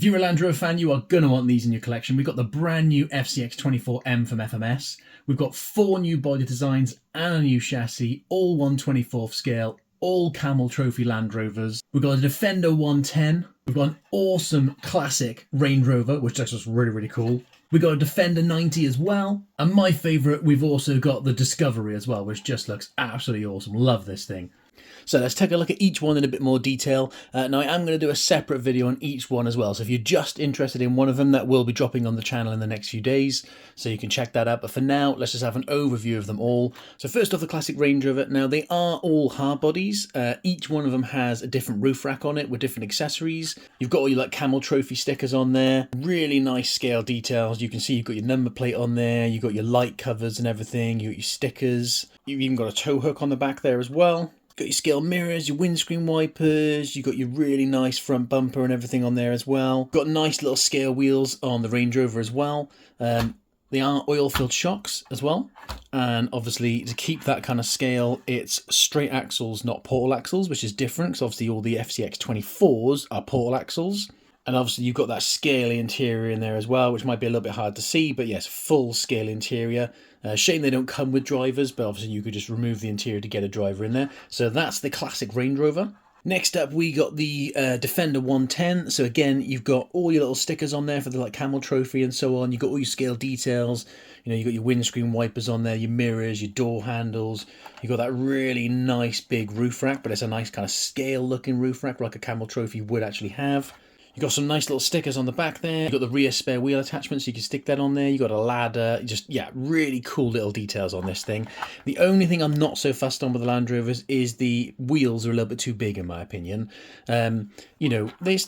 If you're a Land Rover fan, you are going to want these in your collection. We've got the brand new FCX24M from FMS. We've got 4 new body designs and a new chassis, all 1/24th scale, all Camel Trophy Land Rovers. We've got a Defender 110. We've got an awesome classic Range Rover, which looks just really, really cool. We've got a Defender 90 as well. And my favourite, we've also got the Discovery as well, which just looks absolutely awesome. Love this thing. So let's take a look at each one in a bit more detail. Now I am going to do a separate video on each one as well. So if you're just interested in one of them, that will be dropping on the channel in the next few days. So you can check that out. But for now, let's just have an overview of them all. So first off, the classic Range Rover. Now they are all hard bodies. Each one of them has a different roof rack on it with different accessories. You've got all your like Camel Trophy stickers on there. Really nice scale details. You can see you've got your number plate on there. You've got your light covers and everything. You've got your stickers. You've even got a tow hook on the back there as well. Got your scale mirrors, your windscreen wipers, you've got your really nice front bumper and everything on there as well. Got nice little scale wheels on the Range Rover as well. They are oil-filled shocks as well. And obviously to keep that kind of scale, it's straight axles, not portal axles, which is different because obviously all the FCX24s are portal axles. And obviously you've got that scaly interior in there as well, which might be a little bit hard to see, but yes, full scale interior. Shame they don't come with drivers, but obviously you could just remove the interior to get a driver in there. So that's the classic Range Rover. Next up, we got the Defender 110. So again, you've got all your little stickers on there for the like Camel Trophy and so on. You've got all your scale details. You know, you've got your windscreen wipers on there, your mirrors, your door handles. You've got that really nice big roof rack, but it's a nice kind of scale looking roof rack like a Camel Trophy would actually have. You've got some nice little stickers on the back there. You've got the rear spare wheel attachment, so you can stick that on there. You've got a ladder. Just, yeah, really cool little details on this thing. The only thing I'm not so fussed on with the Land Rovers is the wheels are a little bit too big, in my opinion. You know, they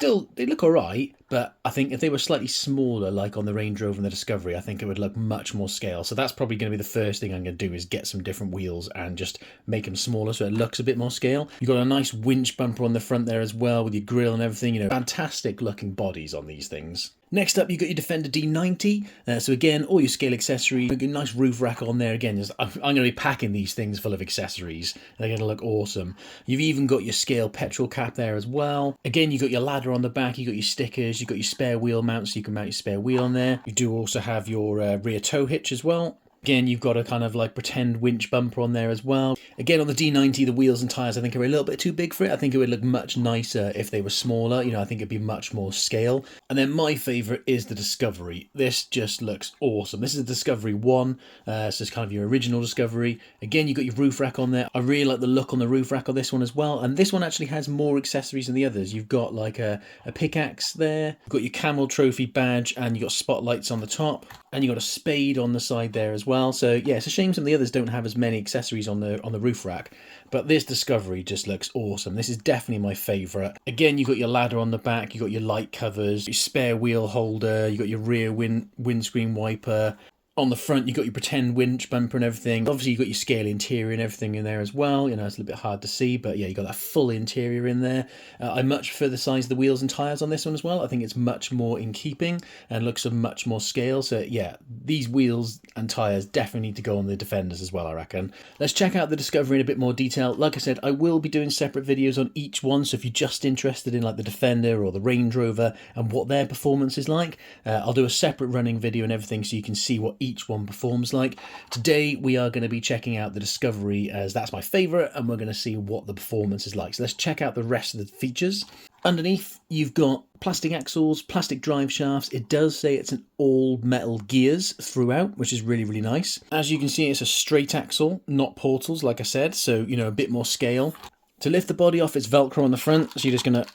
look all right, but I think if they were slightly smaller, like on the Range Rover and the Discovery, I think it would look much more scale. So that's probably going to be the first thing I'm going to do is get some different wheels and just make them smaller so it looks a bit more scale. You've got a nice winch bumper on the front there as well with your grille and everything. You know, fantastic looking bodies on these things. Next up, you've got your Defender D90. So again, all your scale accessories. You've got a nice roof rack on there. Again, I'm going to be packing these things full of accessories. They're going to look awesome. You've even got your scale petrol cap there as well. Again, you've got your ladder on the back. You've got your stickers. You've got your spare wheel mount, so you can mount your spare wheel on there. You do also have your rear tow hitch as well. Again, you've got a kind of like pretend winch bumper on there as well. Again, on the D90, the wheels and tyres I think are a little bit too big for it. I think it would look much nicer if they were smaller. You know, I think it'd be much more scale. And then my favourite is the Discovery. This just looks awesome. This is the Discovery 1, so it's kind of your original Discovery. Again, you've got your roof rack on there. I really like the look on the roof rack on this one as well. And this one actually has more accessories than the others. You've got like a pickaxe there. You've got your Camel Trophy badge and you've got spotlights on the top. And you've got a spade on the side there as well. So yeah, it's a shame some of the others don't have as many accessories on the roof rack. But this Discovery just looks awesome. This is definitely my favourite. Again, you've got your ladder on the back. You've got your light covers, your spare wheel holder. You've got your rear windscreen wiper. On the front, you've got your pretend winch bumper and everything. Obviously, you've got your scale interior and everything in there as well. You know, it's a little bit hard to see, but yeah, you've got that full interior in there. I much prefer the size of the wheels and tyres on this one as well. I think it's much more in keeping and looks of much more scale. So yeah, these wheels and tyres definitely need to go on the Defenders as well, I reckon. Let's check out the Discovery in a bit more detail. Like I said, I will be doing separate videos on each one. So if you're just interested in like the Defender or the Range Rover and what their performance is like, I'll do a separate running video and everything so you can see what each one performs like. Today we are going to be checking out the Discovery as that's my favourite, and we're going to see what the performance is like. So let's check out the rest of the features. Underneath you've got plastic axles, plastic drive shafts. It does say it's an all metal gears throughout, which is really, really nice. As you can see, it's a straight axle, not portals like I said, so you know, a bit more scale. To lift the body off, it's Velcro on the front, so you're just going to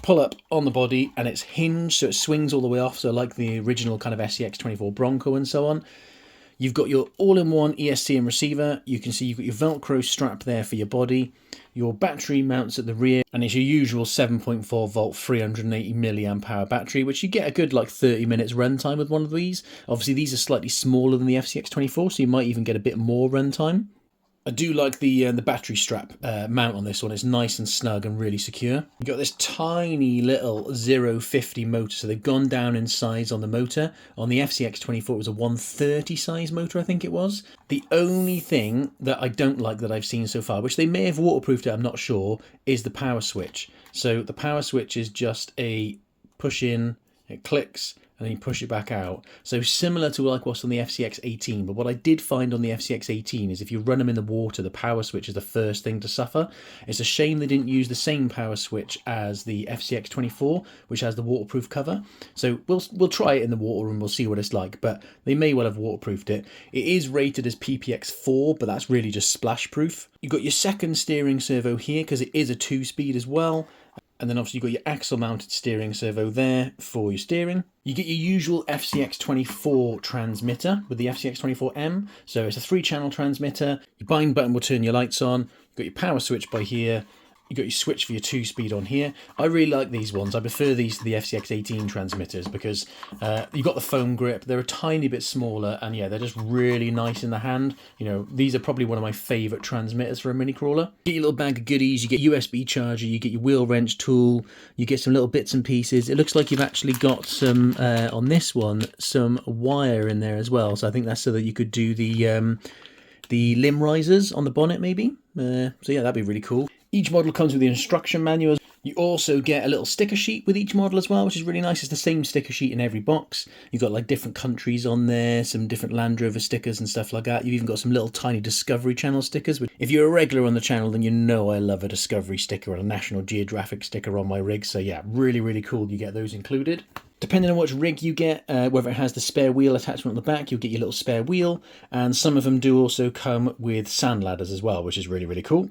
pull up on the body and it's hinged, so it swings all the way off, so like the original kind of SCX24 Bronco and so on. You've got your all-in-one ESC and receiver. You can see you've got your Velcro strap there for your body. Your battery mounts at the rear, and it's your usual 7.4 volt 380 milliamp hour battery, which you get a good like 30 minutes runtime with one of these. Obviously these are slightly smaller than the FCX24, so you might even get a bit more runtime. I do like the battery strap mount on this one. It's nice and snug and really secure. You've got this tiny little 050 motor, so they've gone down in size on the motor. On the FCX24 it was a 130 size motor, I think it was. The only thing that I don't like that I've seen so far, which they may have waterproofed it, I'm not sure, is the power switch. So the power switch is just a push in it clicks, and then you push it back out. So similar to like what's on the FCX18, but what I did find on the FCX18 is if you run them in the water, the power switch is the first thing to suffer. It's a shame they didn't use the same power switch as the FCX24, which has the waterproof cover. So we'll try it in the water and we'll see what it's like, but they may well have waterproofed it. It is rated as PPX4, but that's really just splash proof. You've got your second steering servo here because it is a 2-speed as well. And then obviously you've got your axle mounted steering servo there for your steering. You get your usual FCX24 transmitter with the FCX24M. So it's a 3-channel transmitter. Your bind button will turn your lights on. You've got your power switch by here. You've got your switch for your 2-speed on here. I really like these ones. I prefer these to the FCX18 transmitters because you've got the foam grip. They're a tiny bit smaller and yeah, they're just really nice in the hand. You know, these are probably one of my favourite transmitters for a mini crawler. Get your little bag of goodies. You get USB charger. You get your wheel wrench tool. You get some little bits and pieces. It looks like you've actually got some, on this one, some wire in there as well. So I think that's so that you could do the limb risers on the bonnet maybe. So yeah, that'd be really cool. Each model comes with the instruction manual. You also get a little sticker sheet with each model as well, which is really nice. It's the same sticker sheet in every box. You've got like different countries on there, some different Land Rover stickers and stuff like that. You've even got some little tiny Discovery Channel stickers. If you're a regular on the channel, then you know I love a Discovery sticker and a National Geographic sticker on my rig. So yeah, really, really cool. You get those included. Depending on which rig you get, whether it has the spare wheel attachment on the back, you'll get your little spare wheel. And some of them do also come with sand ladders as well, which is really, really cool.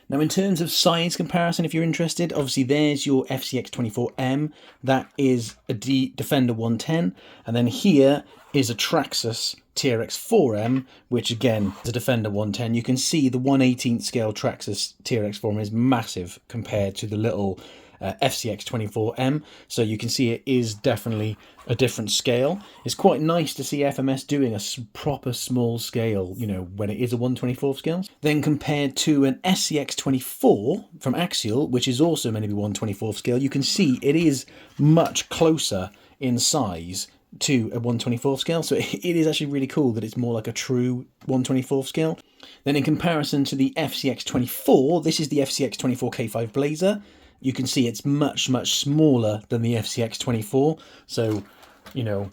Now, in terms of size comparison, if you're interested, obviously there's your FCX24M. That is a Defender 110. And then here is a Traxxas TRX4M, which again is a Defender 110. You can see the 1/18 scale Traxxas TRX4M is massive compared to the little FCX24M, so you can see it is definitely a different scale. It's quite nice to see FMS doing a proper small scale, you know, when it is a 1/24 scale. Then compared to an SCX24 from Axial, which is also meant to be 1/24 scale, you can see it is much closer in size to a 1/24 scale, so it is actually really cool that it's more like a true 1/24 scale. Then in comparison to the FCX24, this is the FCX24 K5 Blazer. You can see it's much, much smaller than the FCX24. So, you know,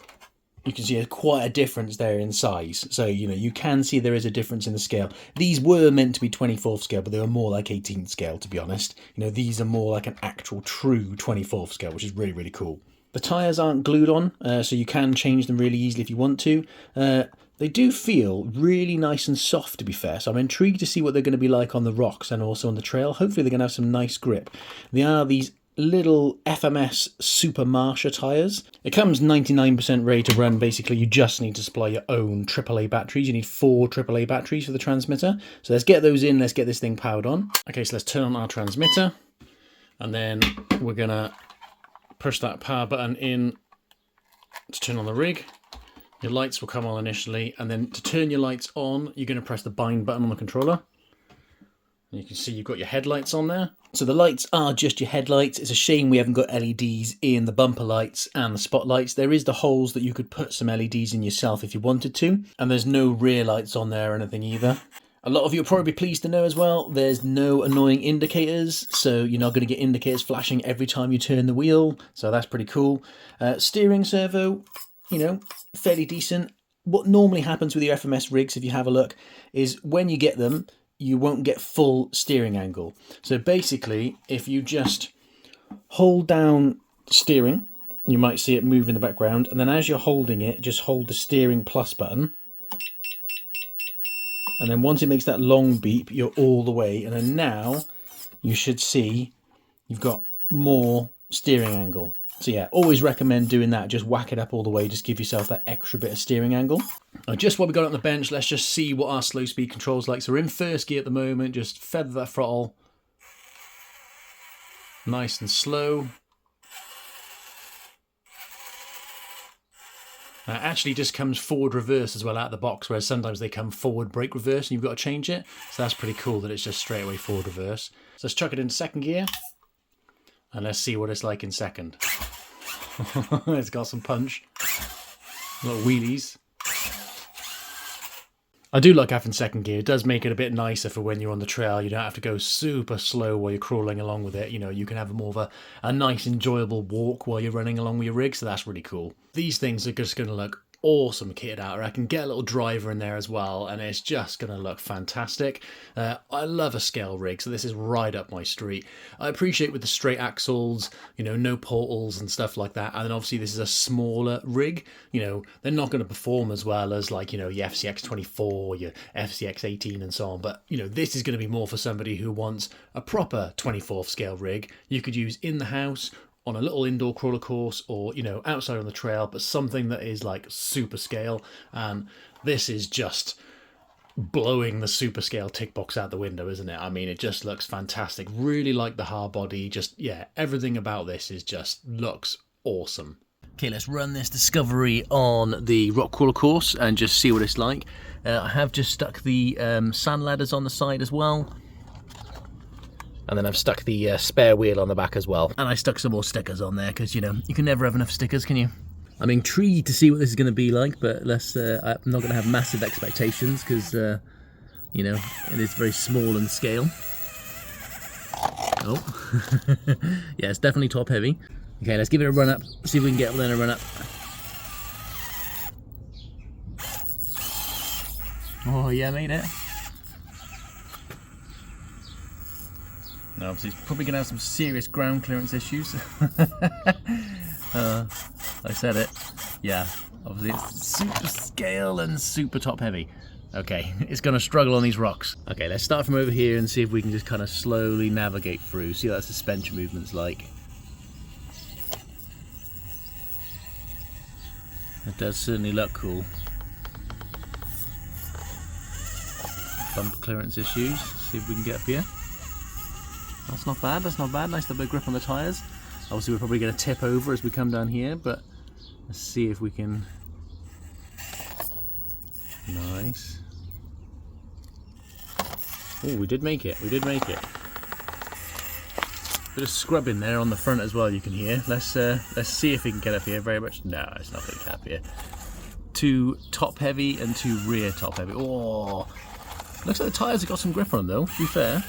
you can see quite a difference there in size. So, you know, you can see there is a difference in the scale. These were meant to be 24th scale, but they were more like 18th scale, to be honest. You know, these are more like an actual true 24th scale, which is really, really cool. The tyres aren't glued on, so you can change them really easily if you want to. They do feel really nice and soft, to be fair, so I'm intrigued to see what they're going to be like on the rocks and also on the trail. Hopefully they're going to have some nice grip. They are these little FMS Super Marsha tyres. It comes 99% ready to run. Basically, you just need to supply your own AAA batteries. You need 4 AAA batteries for the transmitter. So let's get those in, let's get this thing powered on. Okay, so let's turn on our transmitter, and then we're going to push that power button in to turn on the rig. Your lights will come on initially, and then to turn your lights on, you're going to press the bind button on the controller. And you can see you've got your headlights on there. So the lights are just your headlights. It's a shame we haven't got LEDs in the bumper lights and the spotlights. There is the holes that you could put some LEDs in yourself if you wanted to. And there's no rear lights on there or anything either. A lot of you are probably pleased to know as well, there's no annoying indicators, so you're not going to get indicators flashing every time you turn the wheel, so that's pretty cool. Steering servo, you know, fairly decent. What normally happens with your FMS rigs, if you have a look, is when you get them, you won't get full steering angle. So basically, if you just hold down steering, you might see it move in the background, and then as you're holding it, just hold the steering plus button. And then once it makes that long beep, you're all the way. And then now you should see you've got more steering angle. So yeah, always recommend doing that. Just whack it up all the way. Just give yourself that extra bit of steering angle. Just while we got on the bench, let's just see what our slow speed control's like. So we're in first gear at the moment. Just feather that throttle. Nice and slow. Actually just comes forward reverse as well out of the box, whereas sometimes they come forward brake reverse and you've got to change it. So that's pretty cool that it's just straight away forward reverse. So let's chuck it into second gear and let's see what it's like in second. It's got some punch. Little wheelies. I do like having second gear. It does make it a bit nicer for when you're on the trail. You don't have to go super slow while you're crawling along with it. You know, you can have more of a nice, enjoyable walk while you're running along with your rig, so that's really cool. These things are just going to look awesome kitted out. I can get a little driver in there as well, and it's just going to look fantastic. I love a scale rig, so this is right up my street. I appreciate with the straight axles, you know, no portals and stuff like that, and then obviously this is a smaller rig. You know, they're not going to perform as well as, like, you know, your FCX24, your FCX18 and so on, but, you know, this is going to be more for somebody who wants a proper 24th scale rig you could use in the house, on a little indoor crawler course, or, you know, outside on the trail, but something that is like super scale. And this is just blowing the super scale tick box out the window, isn't it? I mean, it just looks fantastic. Really like the hard body. Just, yeah, everything about this is just looks awesome. Okay, let's run this Discovery on the rock crawler course and just see what it's like. I have just stuck the sand ladders on the side as well. And then I've stuck the spare wheel on the back as well. And I stuck some more stickers on there because, you know, you can never have enough stickers, can you? I'm intrigued to see what this is going to be like, but let's. I'm not going to have massive expectations because, you know, it is very small in scale. Oh, yeah, it's definitely top heavy. Okay, let's give it a run up. See if we can get within a run up. Oh yeah, made it. Now, obviously, it's probably going to have some serious ground clearance issues. I said it. Yeah, obviously it's super scale and super top heavy. Okay, it's going to struggle on these rocks. Okay, let's start from over here and see if we can just kind of slowly navigate through. See what that suspension movement's like. It does certainly look cool. Bump clearance issues. See if we can get up here. That's not bad, that's not bad. Nice little bit of grip on the tyres. Obviously we're probably going to tip over as we come down here, but let's see if we can... Nice. Oh, we did make it, we did make it. Bit of scrubbing there on the front as well, you can hear. Let's see if we can get up here very much. No, it's not going to get up here. Too top heavy and too rear top heavy. Oh, looks like the tyres have got some grip on them though, to be fair.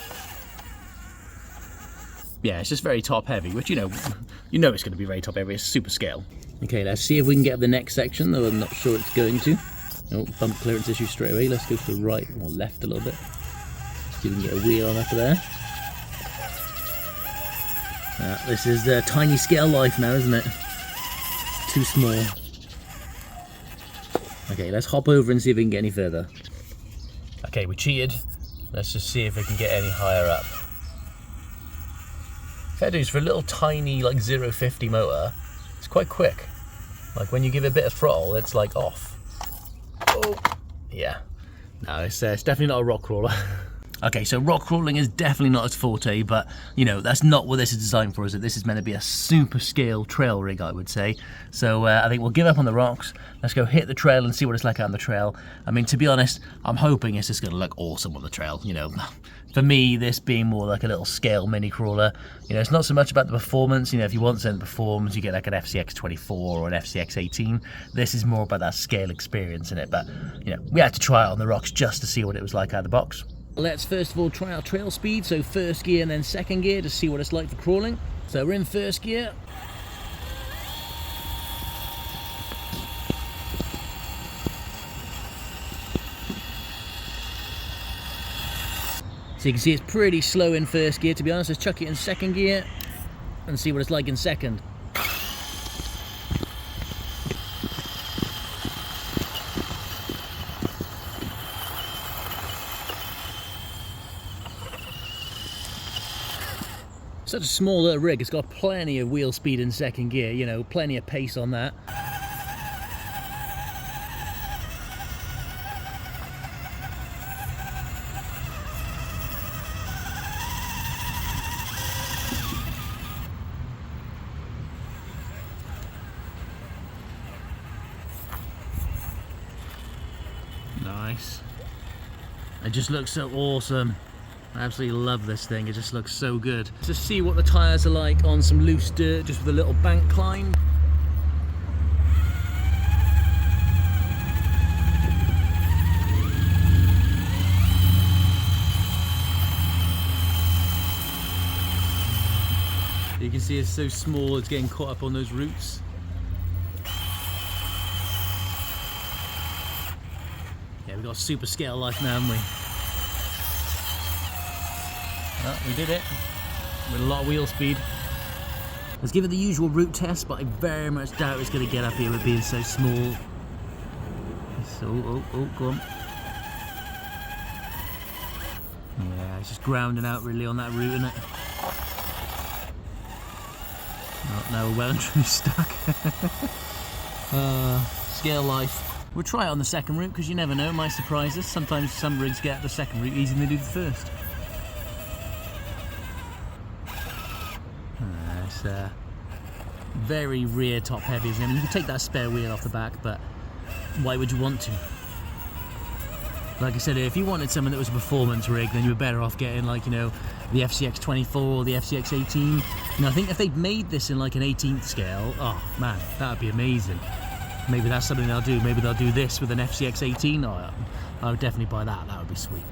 Yeah, it's just very top heavy, which, you know it's going to be very top heavy. It's super scale. Okay, let's see if we can get up the next section, though I'm not sure it's going to. Oh, bump clearance issue straight away. Let's go to the right or left a little bit. See if we can get a wheel on up there. This is the tiny scale life now, isn't it? Too small. Okay, let's hop over and see if we can get any further. Okay, we cheated. Let's just see if we can get any higher up. Fair dues, for a little tiny like 050 motor, it's quite quick. Like when you give it a bit of throttle, it's like off. Oh, yeah. No, it's definitely not a rock crawler. Okay, so rock crawling is definitely not its forte, but, you know, that's not what this is designed for, is it? This is meant to be a super scale trail rig, I would say. So I think we'll give up on the rocks. Let's go hit the trail and see what it's like on the trail. I mean, to be honest, I'm hoping it's just going to look awesome on the trail, you know. For me, this being more like a little scale mini crawler, you know, it's not so much about the performance. You know, if you want something that performs, you get like an FCX24 or an FCX18. This is more about that scale experience in it. But, you know, we had to try it on the rocks just to see what it was like out of the box. Let's first of all try our trail speed, so first gear and then second gear to see what it's like for crawling. So we're in first gear. So you can see it's pretty slow in first gear, to be honest. Let's chuck it in second gear and see what it's like in second. Such a small little rig, it's got plenty of wheel speed in second gear, you know, plenty of pace on that. Nice. It just looks so awesome. I absolutely love this thing, it just looks so good. To see what the tyres are like on some loose dirt, just with a little bank climb. chassis is so small, it's getting caught up on those roots. Yeah, we've got super scale life now, haven't we? Oh, we did it with a lot of wheel speed. Let's give it the usual route test, but I very much doubt it's going to get up here with being so small. So, oh, go on. Yeah, it's just grounding out really on that route, isn't it? Oh, now we're well and truly stuck. Scale life. We'll try it on the second route because you never know, it might surprise us. Sometimes some rigs get the second route easier than they do the first. It's very rear top heavy. I mean, you can take that spare wheel off the back, but why would you want to? Like I said, if you wanted something that was a performance rig, then you were better off getting, like, you know, the FCX24 or the FCX18. You know, I think if they'd made this in like an 18th scale, oh man, that would be amazing. Maybe that's something they'll do. Maybe they'll do this with an FCX18. Oh, I would definitely buy that. That would be sweet.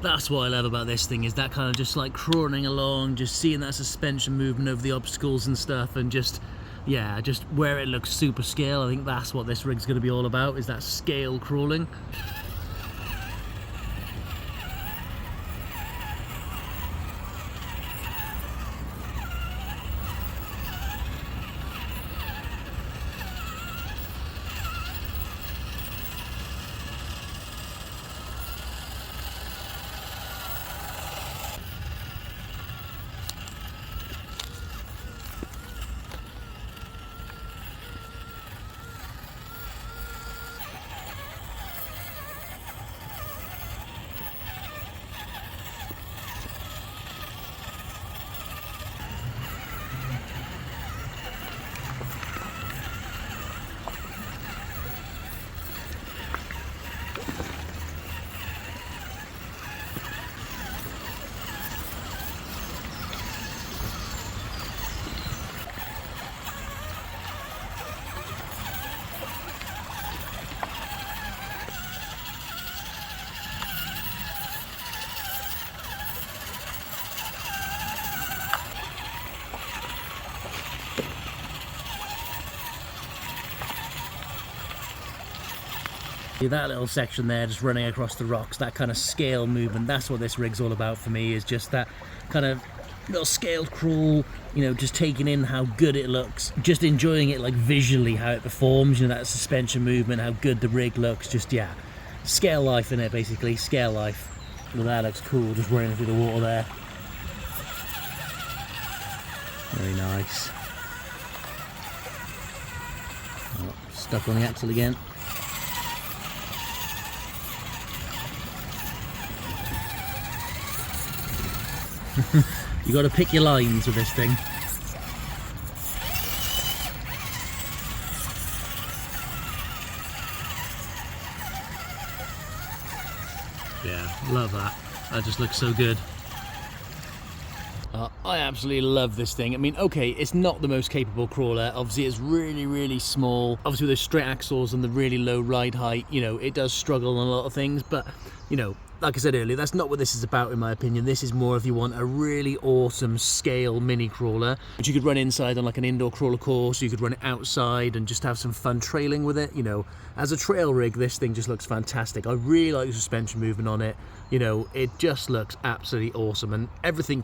That's what I love about this thing, is that kind of just like crawling along, just seeing that suspension movement over the obstacles and stuff, and just, yeah, just where it looks super scale. I think that's what this rig's going to be all about, is that scale crawling. That little section there, just running across the rocks, that kind of scale movement, that's what this rig's all about for me, is just that kind of little scaled crawl, you know, just taking in how good it looks, just enjoying it like visually, how it performs, you know, that suspension movement, how good the rig looks, just, yeah, scale life in it basically, scale life. Well, that looks cool, just running through the water there. Very nice. Oh, stuck on the axle again. You got to pick your lines with this thing. Yeah, love that. That just looks so good. I absolutely love this thing. I mean, okay, it's not the most capable crawler. Obviously, it's really, really small. Obviously, with those straight axles and the really low ride height, you know, it does struggle on a lot of things. But, you know, like I said earlier, that's not what this is about, in my opinion. This is more if you want a really awesome scale mini crawler, which you could run inside on like an indoor crawler course. You could run it outside and just have some fun trailing with it. You know, as a trail rig, this thing just looks fantastic. I really like the suspension movement on it. You know, it just looks absolutely awesome, and everything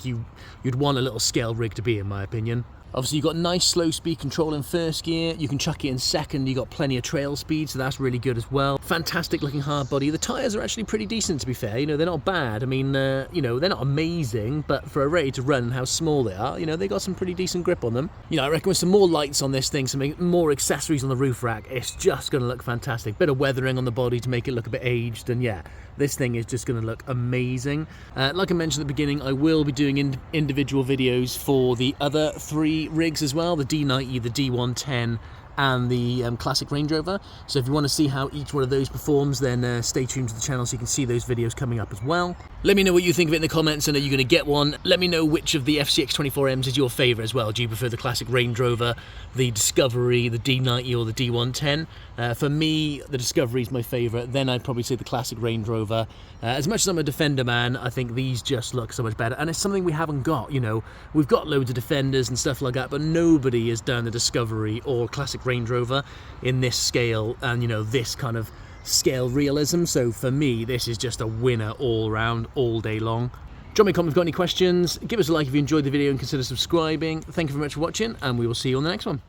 you'd want a little scale rig to be, in my opinion. Obviously, you've got nice slow speed control in first gear. You can chuck it in second. You've got plenty of trail speed, so that's really good as well. Fantastic looking hard body. The tyres are actually pretty decent, to be fair. You know, they're not bad. I mean, you know, they're not amazing, but for a ready to run and how small they are, you know, they got some pretty decent grip on them. You know, I reckon with some more lights on this thing, some more accessories on the roof rack, it's just going to look fantastic. Bit of weathering on the body to make it look a bit aged, and yeah, this thing is just going to look amazing. Like I mentioned at the beginning, I will be doing individual videos for the other 3 rigs as well, the D90, the D110 and the classic Range Rover. So if you want to see how each one of those performs, then stay tuned to the channel so you can see those videos coming up as well. Let me know what you think of it in the comments, and are you going to get one? Let me know which of the FCX24Ms is your favourite as well. Do you prefer the classic Range Rover, the Discovery, the D90 or the D110? For me, the Discovery is my favourite. Then I'd probably say the classic Range Rover. As much as I'm a Defender man, I think these just look so much better, and it's something we haven't got. You know, we've got loads of Defenders and stuff like that, but nobody has done the Discovery or classic Range Rover in this scale and, you know, this kind of scale realism. So for me, this is just a winner all round, all day long. Drop me a comment if you've got any questions. Give us a like if you enjoyed the video and consider subscribing. Thank you very much for watching, and we will see you on the next one.